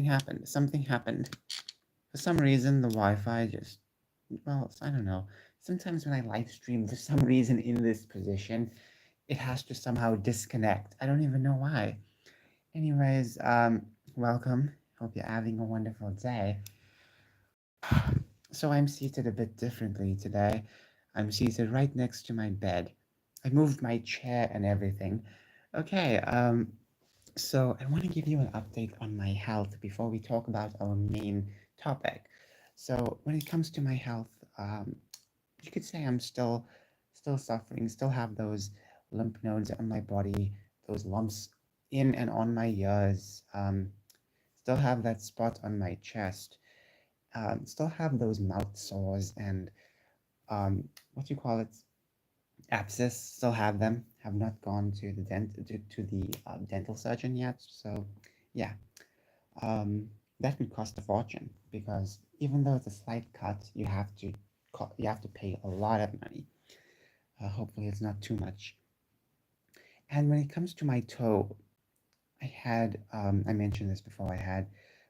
happened. Something happened. For some reason, the Wi-Fi just, well, I don't know. Sometimes when I live stream, for some reason in this position, it has to somehow disconnect. I don't even know why. Anyways, welcome. Hope you're having a wonderful day. So I'm seated a bit differently today. I'm seated right next to my bed. I moved my chair and everything. Okay, so I want to give you an update on my health before we talk about our main topic. So when it comes to my health, you could say I'm still suffering, still have those lymph nodes on my body, those lumps in and on my ears, still have that spot on my chest, still have those mouth sores and what do you call it? Abscess, still have them. Have not gone to the dental surgeon yet. So yeah, um, that would cost a fortune because even though it's a slight cut, you have to pay a lot of money. Hopefully, it's not too much. And when it comes to my toe, I mentioned this before. I had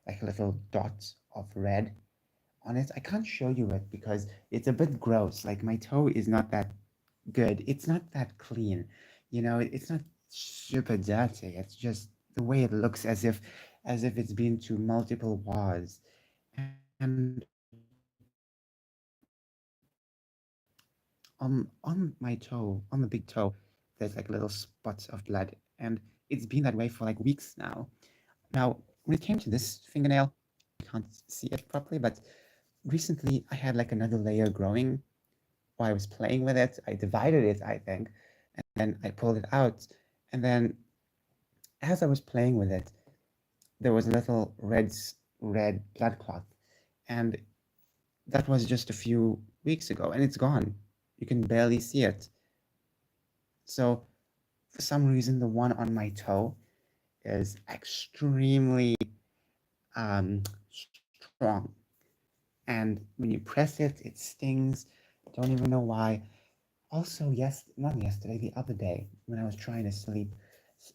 like a little dot of red on it. I can't show you it because it's a bit gross. Like my toe is not that good. It's not that clean. It's not super dirty. It's just the way it looks as if it's been to multiple wars. And on my toe, on the big toe, there's like little spots of blood, and it's been that way for like weeks now. Now, when it came to this fingernail, you can't see it properly, but recently I had like another layer growing while I was playing with it. I divided it, I think, and then I pulled it out. And then as I was playing with it, there was a little red blood clot. And that was just a few weeks ago, and it's gone. You can barely see it. So for some reason, the one on my toe is extremely strong. And when you press it, it stings. Don't even know why. Also, yes, not yesterday, the other day when I was trying to sleep,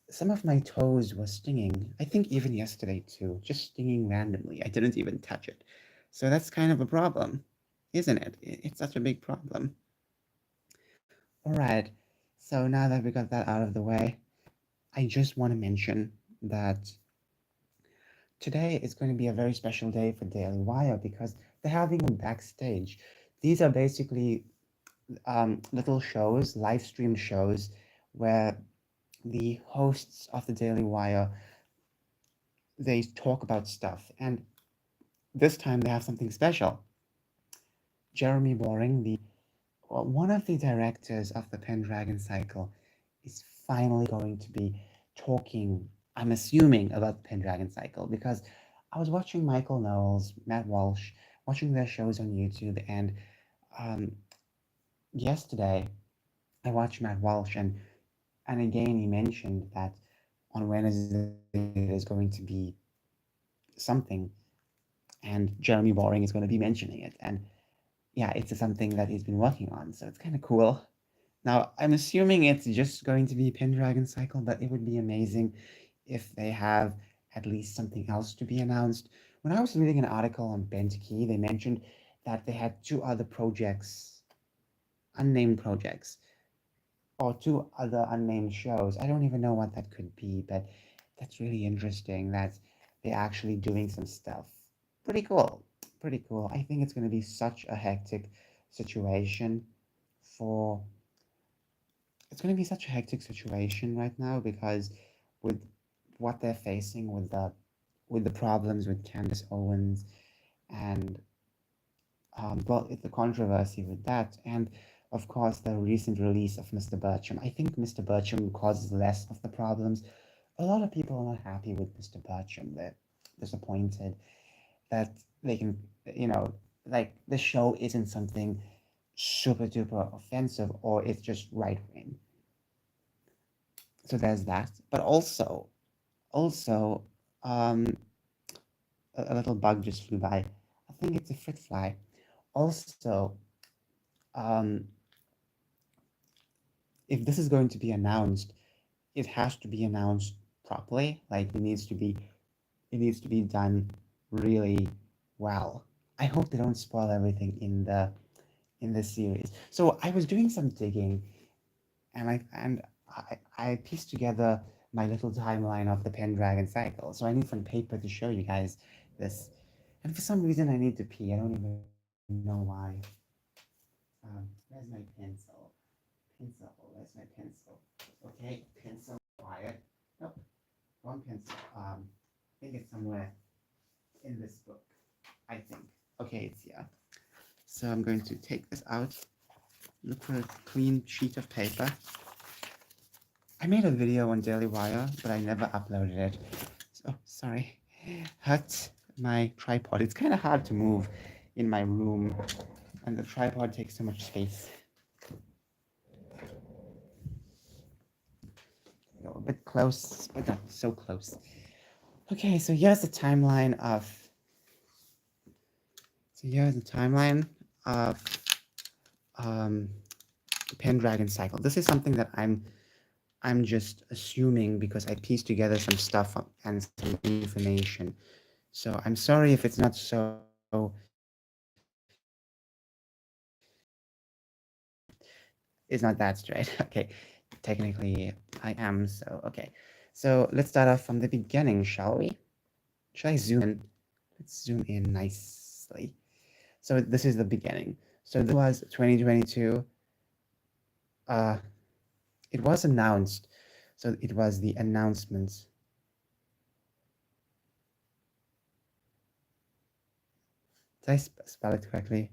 some of my toes were stinging. I think even yesterday too, just stinging randomly. I didn't even touch it. So that's kind of a problem, isn't it? It's such a big problem. All right. So now that we got that out of the way, I just want to mention that today is going to be a very special day for Daily Wire because they're having a backstage. These are basically little shows, live stream shows, where the hosts of the Daily Wire they talk about stuff, and this time they have something special. Jeremy Boring, the one of the directors of the Pendragon cycle, is finally going to be talking. I'm assuming about the Pendragon cycle because I was watching Michael Knowles, Matt Walsh, watching their shows on YouTube, and um, yesterday I watched Matt Walsh, and again he mentioned that on Wednesday there's going to be something, and Jeremy Boring is going to be mentioning it, and yeah, it's something that he's been working on, so it's kind of cool. Now, I'm assuming it's just going to be Pendragon Cycle, but it would be amazing if they have at least something else to be announced. When I was reading an article on Bent Key, they mentioned that they had two other projects, unnamed projects, or two other unnamed shows. I don't even know what that could be, but that's really interesting that they're actually doing some stuff. Pretty cool. Pretty cool. I think it's going to be such a hectic situation for it's going to be such a hectic situation right now because with what they're facing with the problems with Candace Owens and well, the controversy with that, and of course the recent release of Mr. Bircham. I think Mr. Bircham causes less of the problems. A lot of people are not happy with Mr. Bircham. They're disappointed that they can, like the show isn't something super duper offensive or it's just right wing. So there's that. But also, um, a little bug just flew by. I think it's a fruit fly. Also, um, if this is going to be announced, it has to be announced properly. Like it needs to be done really well. I hope they don't spoil everything in the series. So I was doing some digging, and I pieced together my little timeline of the Pendragon cycle. So I need some paper to show you guys this. And for some reason, I need to pee. I don't even know why. Where's my pencil? Where's my pencil? Okay, pencil, quiet. Nope, wrong pencil. I think it's somewhere in this book. I think. Okay, it's here. So I'm going to take this out. Look for a clean sheet of paper. I made a video on Dailywire, but I never uploaded it. Oh, sorry. Hurt my tripod. It's kind of hard to move in my room, and the tripod takes so much space. Go a bit close, but not so close. Okay, so here's the timeline of. The Pendragon cycle. This is something that I'm just assuming because I pieced together some stuff and some information. So I'm sorry if it's not so. It's not that straight. Okay, technically I am. So okay. So let's start off from the beginning, shall we? Should I zoom in? Let's zoom in nicely. So this is the beginning. So this was 2022. It was announced. So it was the announcements. Did I spell it correctly?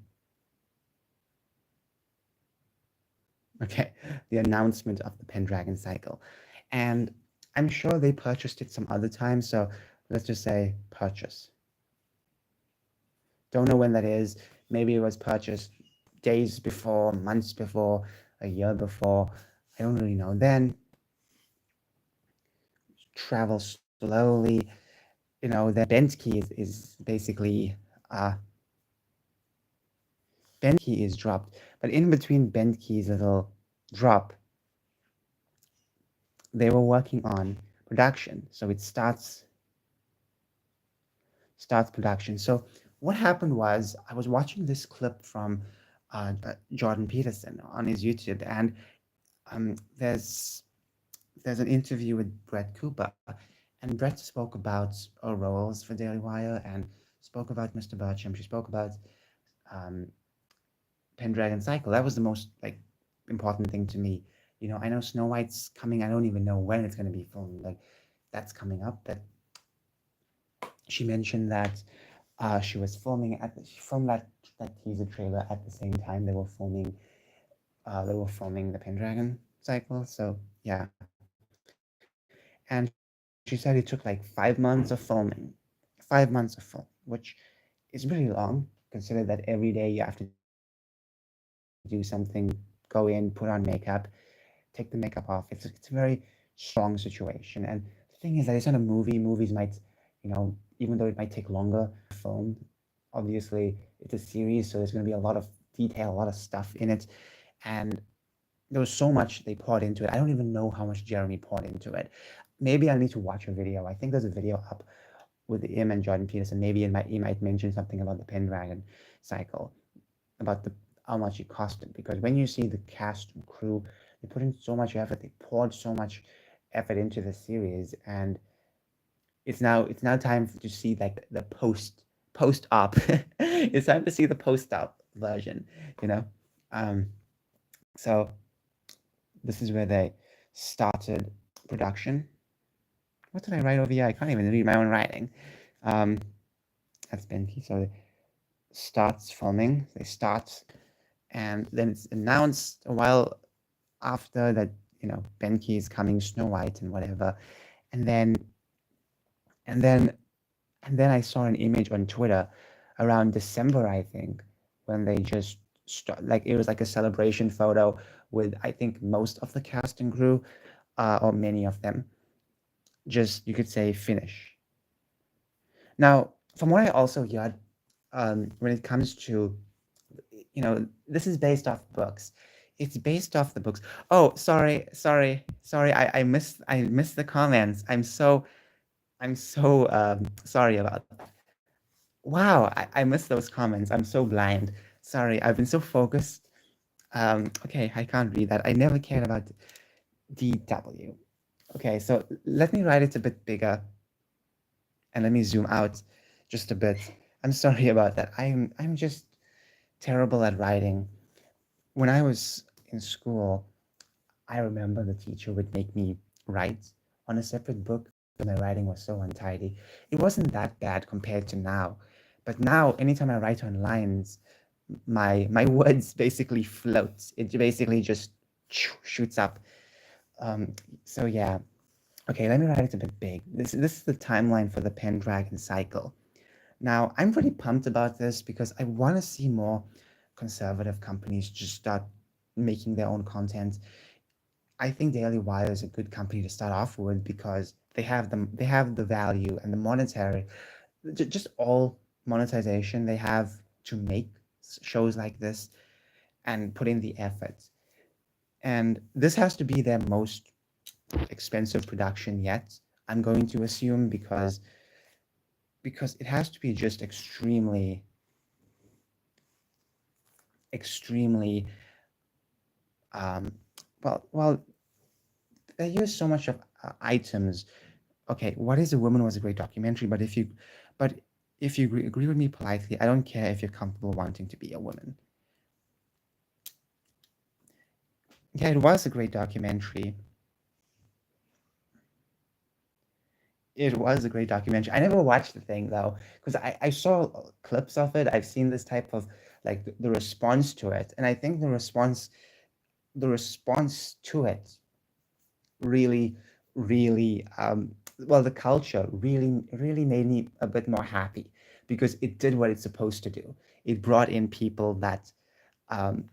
Okay, the announcement of the Pendragon cycle. And I'm sure they purchased it some other time, so let's just say purchase. Don't know when that is. Maybe it was purchased days before, months before, a year before. I don't really know. Then travel slowly. You know, the bent key is basically bent key is dropped, but in between bent key's little drop, they were working on production. So it starts production. So what happened was I was watching this clip from Jordan Peterson on his YouTube, and there's an interview with Brett Cooper, and Brett spoke about our roles for Dailywire and spoke about Mr. Bircham. She spoke about Pendragon Cycle. That was the most important thing to me. You know, I know Snow White's coming. I don't even know when it's going to be filmed. Like, that's coming up. But she mentioned that she was filming from that teaser trailer at the same time they were filming the Pendragon cycle. So yeah, and she said it took like 5 months of filming, which is really long. Consider that every day you have to do something, go in, put on makeup, take the makeup off. It's a very strong situation. And the thing is that it's not a movie. Movies might, even though it might take longer to film, obviously it's a series, so there's going to be a lot of detail, a lot of stuff in it. And there was so much they poured into it. I don't even know how much Jeremy poured into it. Maybe I need to watch a video. I think there's a video up with him and Jordan Peterson. Maybe he might mention something about the Pendragon cycle, about how much it costed. Because when you see the cast and crew, they put in so much effort. They poured so much effort into the series, and it's now time to see like the post op. It's time to see the post op version. So this is where they started production. What did I write over here? I can't even read my own writing. That's Benki. So it starts filming. They start, and then it's announced a while after that, Benki is coming, Snow White and whatever. And then I saw an image on Twitter around December, I think, when they just it was like a celebration photo with, I think, most of the cast and crew, or many of them, just, you could say, finish. Now, from what I also heard, when it comes to, this is based off books. It's based off the books. Oh, sorry. I missed the comments. I'm so I'm so sorry about that. Wow, I missed those comments. I'm so blind. Sorry, I've been so focused. Okay, I can't read that. I never cared about DW. Okay, so let me write it a bit bigger and let me zoom out just a bit. I'm sorry about that. I'm just terrible at writing. When I was in school, I remember the teacher would make me write on a separate book because my writing was so untidy. It wasn't that bad compared to now. But now, anytime I write on lines, my words basically float. It basically just shoots up. Um, so yeah. Okay, let me write it a bit big. This is the timeline for the Pendragon cycle. Now, I'm pretty pumped about this because I want to see more conservative companies just start making their own content. I think Dailywire is a good company to start off with because they have the value and the monetary, just all monetization they have to make shows like this and put in the effort. And this has to be their most expensive production yet, I'm going to assume, because it has to be just extremely um, well they use so much of items. Okay, What Is a Woman was a great documentary, but if you agree with me politely, I don't care if you're comfortable wanting to be a woman. Yeah, it was a great documentary. It was a great documentary. I never watched the thing though, because I saw clips of it. I've seen this type of like the response to it, and I think the response to it really, really, well, the culture really made me a bit more happy because it did what it's supposed to do. It brought in people that, um,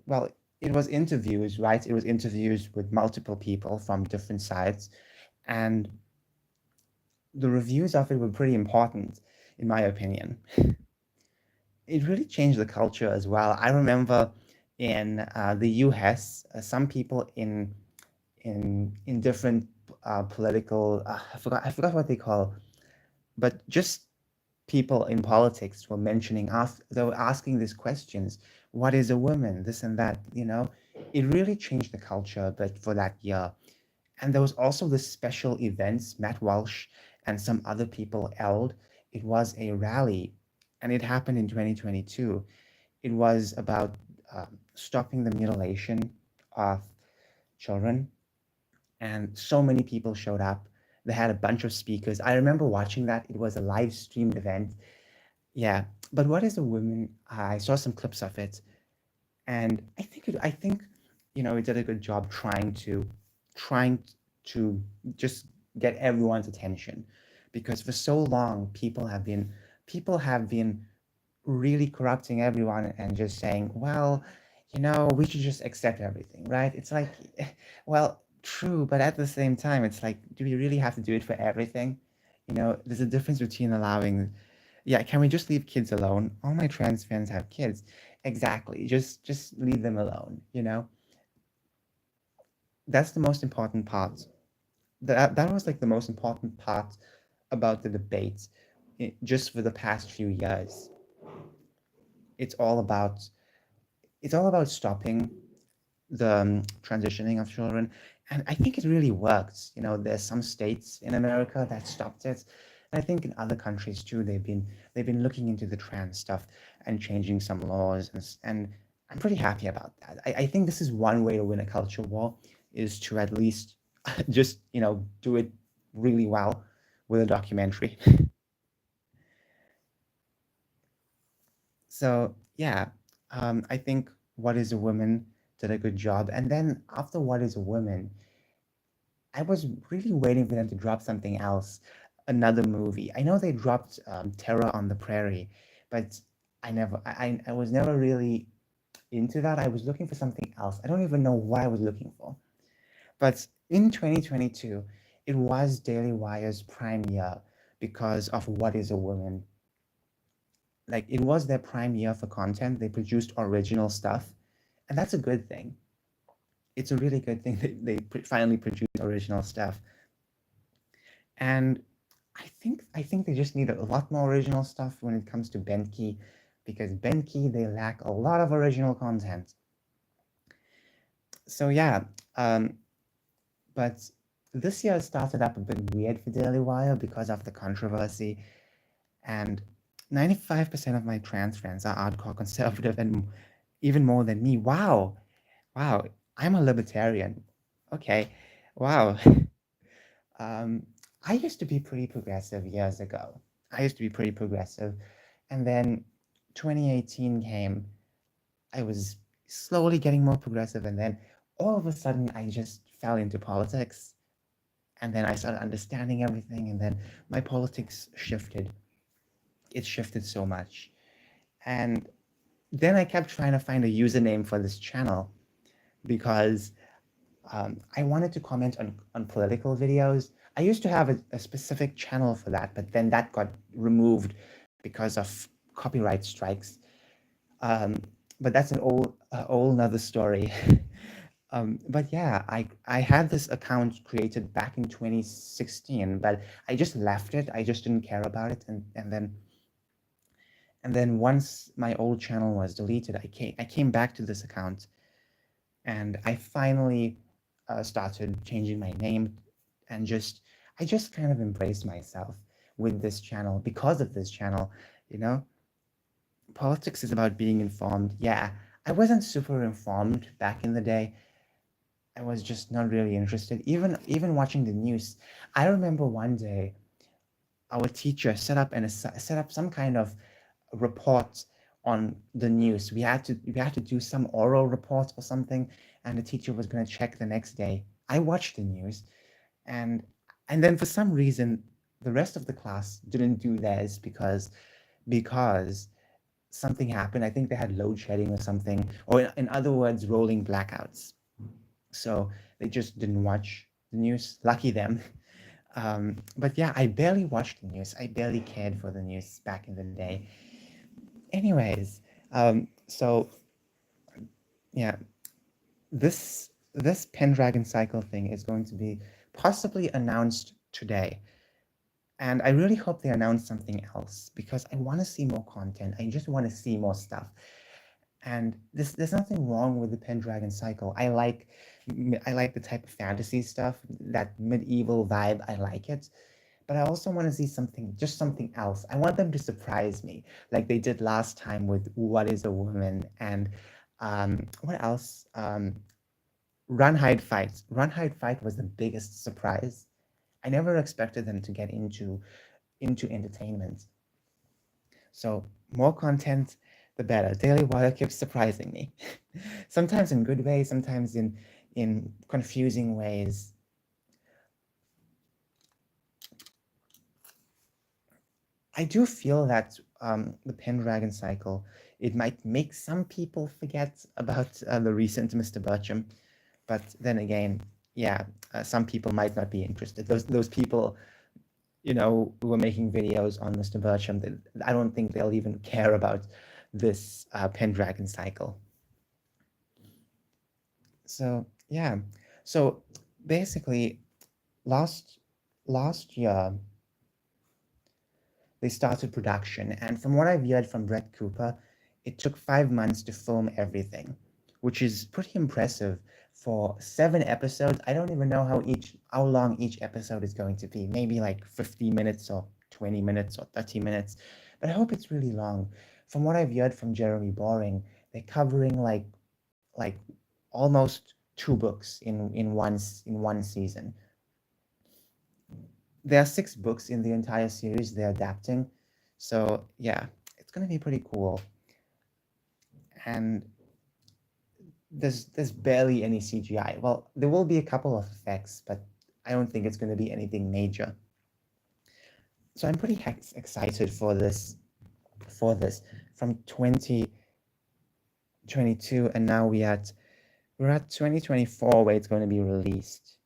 well, it was interviews, right? It was interviews with multiple people from different sides, and the reviews of it were pretty important, in my opinion. It really changed the culture as well. I remember in the US, some people in different political I forgot what they call, but just people in politics were mentioning they were asking these questions: what is a woman, this and that, it really changed the culture but for that year. And there was also this special events Matt Walsh and some other people held. It was a rally and it happened in 2022. It was about stopping the mutilation of children, and so many people showed up. They had a bunch of speakers. I remember watching that. It was a live streamed event. Yeah, but What Is a Woman? I saw some clips of it, and I think it did a good job trying to just get everyone's attention, because for so long people have been really corrupting everyone and just saying, well, we should just accept everything, right? It's like, well, true, but at the same time, it's like, do we really have to do it for everything? There's a difference between allowing, yeah, can we just leave kids alone? All my trans fans have kids. Exactly. Just leave them alone. That's the most important part. That was like the most important part about the debate, just for the past few years. It's all about it's all about stopping the transitioning of children, and I think it really works. There's some states in America that stopped it, and I think in other countries too they've been looking into the trans stuff and changing some laws, and I'm pretty happy about that. I think this is one way to win a culture war, is to at least just do it really well with a documentary. So yeah, I think What Is a Woman did a good job. And then after What Is a Woman, I was really waiting for them to drop something else, another movie. I know they dropped Terror on the Prairie, but I was never really into that. I was looking for something else. I don't even know what I was looking for. But in 2022, it was Daily Wire's prime year because of What Is a Woman. Like, it was their prime year for content. They produced original stuff, and that's a good thing. It's a really good thing that they finally produced original stuff. And I think they just need a lot more original stuff when it comes to Benki, because Benki, they lack a lot of original content. So yeah, um, but this year started up a bit weird for Dailywire because of the controversy, and 95% of my trans friends are hardcore conservative and even more than me. Wow, wow, I'm a libertarian. Okay, wow. Um, I used to be pretty progressive years ago. I used to be pretty progressive. And then 2018 came. I was slowly getting more progressive. And then all of a sudden, I just fell into politics. And then I started understanding everything. And then my politics shifted. It shifted so much. And then I kept trying to find a username for this channel because I wanted to comment on political videos. I used to have a specific channel for that, but then that got removed because of copyright strikes. Um, but that's an old another story. But yeah, I had this account created back in 2016, but I just left it. I just didn't care about it, and then once my old channel was deleted, I came back to this account, and I finally started changing my name, and I just kind of embraced myself with this channel because of this channel. You know, politics is about being informed. Yeah, I wasn't super informed back in the day. I was just not really interested. Even watching the news, I remember one day our teacher set up some kind of report on the news. We had to do some oral report or something, and the teacher was going to check the next day. I watched the news, and and then for some reason the rest of the class didn't do theirs because something happened. I think they had load shedding or something, or in other words, rolling blackouts. So they just didn't watch the news. Lucky them. But yeah, I barely watched the news. I barely cared for the news back in the day. Anyways, so yeah, this Pendragon cycle thing is going to be possibly announced today. And I really hope they announce something else because I want to see more content. I just want to see more stuff. And there's nothing wrong with the Pendragon cycle. I like the type of fantasy stuff, that medieval vibe. I like it, but I also want to see something else. I want them to surprise me, like they did last time with What Is a Woman, and what else? Run Hide Fight. Run Hide Fight was the biggest surprise. I never expected them to get into entertainment. So more content, the better. Daily Wire keeps surprising me. Sometimes in good ways, sometimes in confusing ways. I do feel that the Pendragon cycle, it might make some people forget about the recent Mr. Bircham, but then again, yeah, some people might not be interested. Those people, who are making videos on Mr. Bircham, I don't think they'll even care about this Pendragon cycle. So yeah, so basically, last last year they started production, and from what I've heard from Brett Cooper, it took 5 months to film everything, which is pretty impressive for 7 episodes. I don't even know how long each episode is going to be. Maybe like 50 minutes or 20 minutes or 30 minutes, but I hope it's really long. From what I've heard from Jeremy Boring, they're covering like almost two books in one season. There are 6 books in the entire series they're adapting. So yeah, it's gonna be pretty cool. And there's barely any CGI. Well, there will be a couple of effects, but I don't think it's gonna be anything major. So I'm pretty excited for this from 2022, and now we're at 2024 where it's going to be released.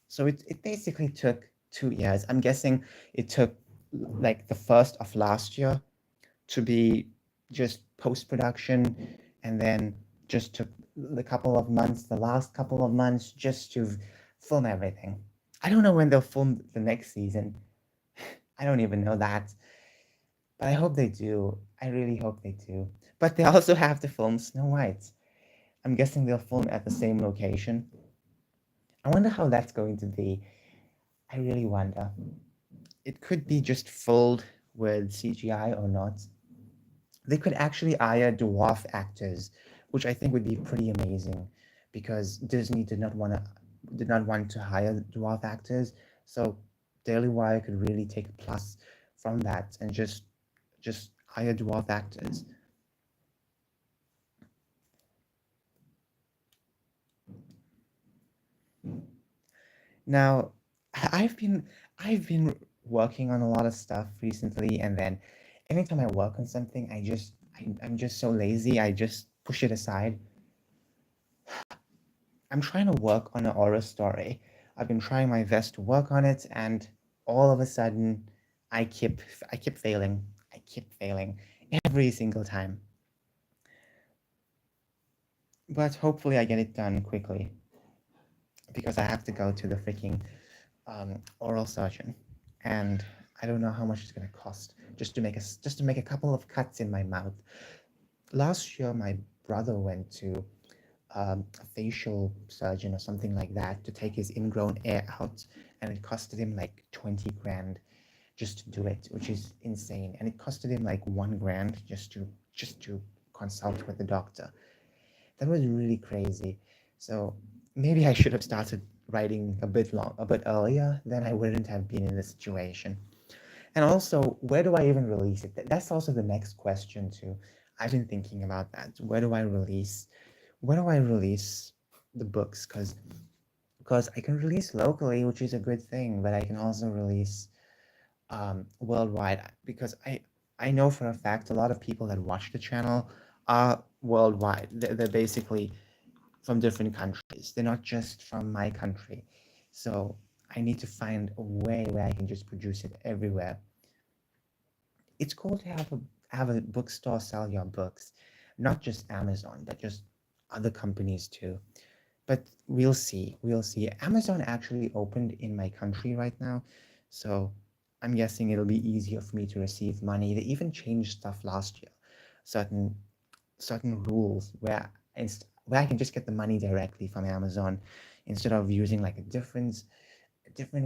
So it basically took 2 years. I'm guessing it took like the first of last year to be just post-production, and then just took the last couple of months just to film everything. I don't know when they'll film the next season. I don't even know that. But I hope they do. I really hope they do. But they also have to film Snow White. I'm guessing they'll film at the same location. I wonder how that's going to be. I really wonder. It could be just filled with CGI or not. They could actually hire dwarf actors, which I think would be pretty amazing, because Disney did not want to hire dwarf actors. So Daily Wire could really take a plus from that and just hire dwarf actors. Now, I've been working on a lot of stuff recently, and then anytime I work on something, I'm just so lazy. I just push it aside. I'm trying to work on an horror story. I've been trying my best to work on it, and all of a sudden, I keep failing. I keep failing every single time. But hopefully, I get it done quickly because I have to go to the freaking oral surgeon, and I don't know how much it's gonna cost just to make a couple of cuts in my mouth. Last year, my brother went to a facial surgeon or something like that to take his ingrown hair out, and it costed him like 20 grand just to do it, which is insane. And it costed him like 1 grand just to consult with the doctor. That was really crazy. So maybe I should have started writing a bit earlier, then I wouldn't have been in this situation. And also, where do I even release it? That's also the next question too. I've been thinking about that. Where do I release the books? Because I can release locally, which is a good thing, but I can also release worldwide, because I know for a fact a lot of people that watch the channel are worldwide. They're basically from different countries. They're not just from my country. So I need to find a way where I can just produce it everywhere. It's cool to have a bookstore sell your books, not just Amazon, but just other companies too. But we'll see. We'll see. Amazon actually opened in my country right now, so I'm guessing it'll be easier for me to receive money. They even changed stuff last year, certain rules where I can just get the money directly from Amazon instead of using like a different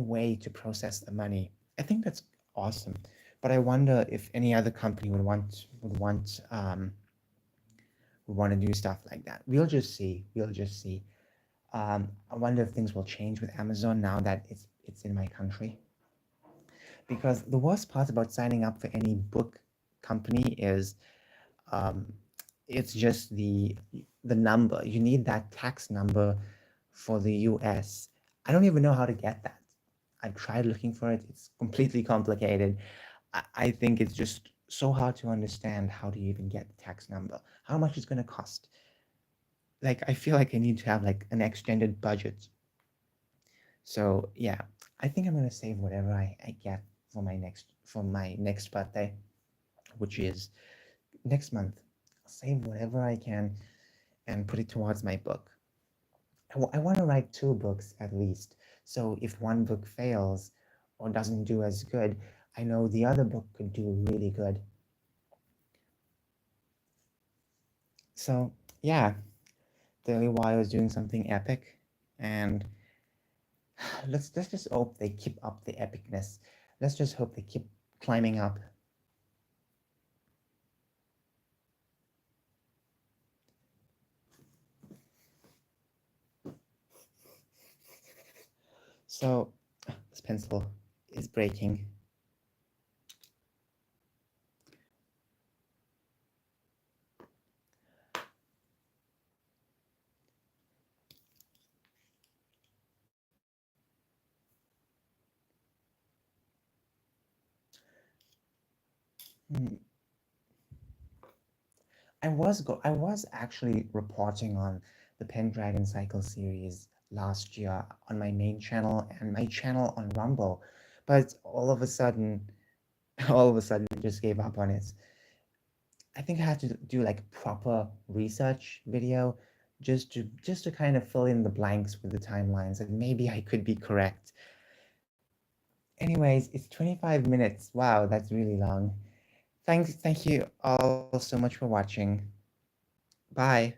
way to process the money. I think that's awesome, but I wonder if any other company would want to do stuff like that. We'll just see. We'll just see. I wonder if things will change with Amazon now that it's in my country. Because the worst part about signing up for any book company is um, it's just the number. You need that tax number for the US. I don't even know how to get that. I tried looking for it. It's completely complicated. I think it's just so hard to understand how to even get the tax number. How much it's going to cost. Like, I feel like I need to have like an extended budget. So yeah, I think I'm gonna save whatever I get for my next birthday, which is next month. I'll save whatever I can and put it towards my book. I want to write 2 books at least. So if one book fails or doesn't do as good, I know the other book could do really good. So yeah, Dailywire is doing something epic, and let's just hope they keep up the epicness. Let's just hope they keep climbing up. So this pencil is breaking. Hmm. I was actually reporting on the Pendragon Cycle series last year on my main channel and my channel on Rumble, but all of a sudden, all of a sudden, I just gave up on it. I think I had to do like proper research video just to kind of fill in the blanks with the timelines, and maybe I could be correct. Anyways, it's 25 minutes. Wow, that's really long. Thank you all so much for watching. Bye.